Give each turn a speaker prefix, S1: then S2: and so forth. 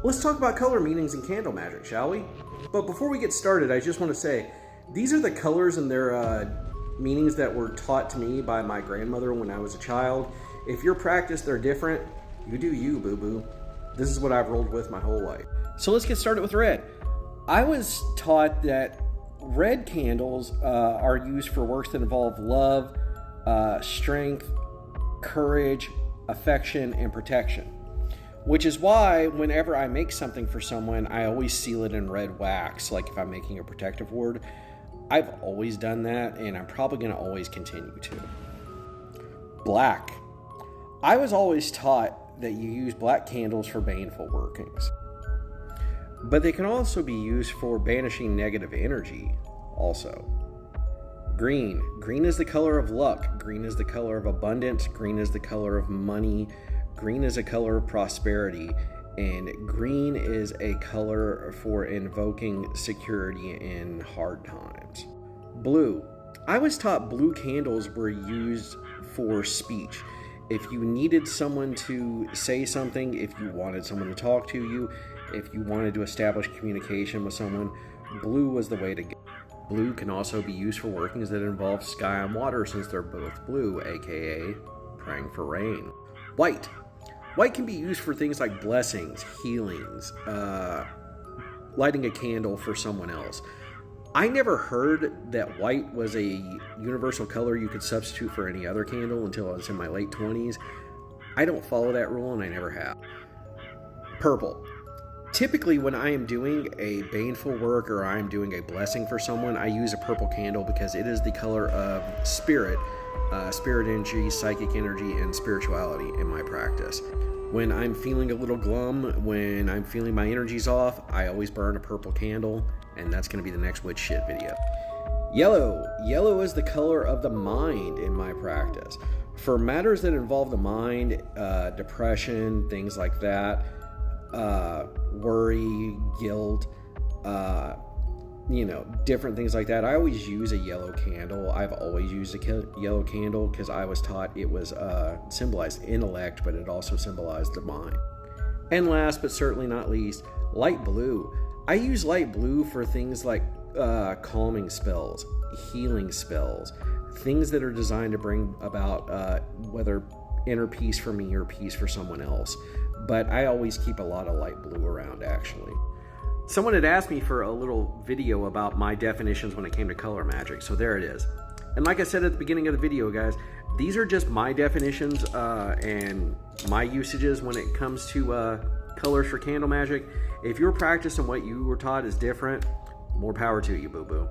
S1: Let's talk about color meanings in candle magic, shall we? But before we get started, I just want to say, these are the colors and their meanings that were taught to me by my grandmother when I was a child. If your practice, they're different, you do you, boo-boo. This is what I've rolled with my whole life. So let's get started with red. I was taught that red candles are used for works that involve love, strength, courage, affection, and protection. Which is why whenever I make something for someone, I always seal it in red wax, like if I'm making a protective ward. I've always done that, and I'm probably going to always continue to. Black. I was always taught that you use black candles for baneful workings. But they can also be used for banishing negative energy also. Green. Green is the color of luck. Green is the color of abundance. Green is the color of money. Green is a color of prosperity, and green is a color for invoking security in hard times. Blue. I was taught blue candles were used for speech. If you needed someone to say something, if you wanted someone to talk to you, if you wanted to establish communication with someone, blue was the way to go. Blue can also be used for workings that involve sky and water, since they're both blue, aka praying for rain. White. White can be used for things like blessings, healings, lighting a candle for someone else. I never heard that white was a universal color you could substitute for any other candle until I was in my late 20s. I don't follow that rule, and I never have. Purple. Typically, when I am doing a baneful work or I am doing a blessing for someone, I use a purple candle because it is the color of spirit, spirit energy, psychic energy, and spirituality in my practice. When I'm feeling a little glum, when I'm feeling my energy's off, I always burn a purple candle, and that's going to be the next witch shit video. Yellow. Yellow is the color of the mind in my practice. For matters that involve the mind, depression, things like that, worry, guilt, different things like that, I always use a yellow candle. I've always used a yellow candle because I was taught it was symbolized intellect, but it also symbolized the mind. And last but certainly not least, light blue. I use light blue for things like calming spells, healing spells, things that are designed to bring about whether inner peace for me or peace for someone else. But I always keep a lot of light blue around, actually. Someone had asked me for a little video about my definitions when it came to color magic, so there it is. And like I said at the beginning of the video, guys, these are just my definitions and my usages when it comes to colors for candle magic. If your practice and what you were taught is different, more power to you, boo-boo.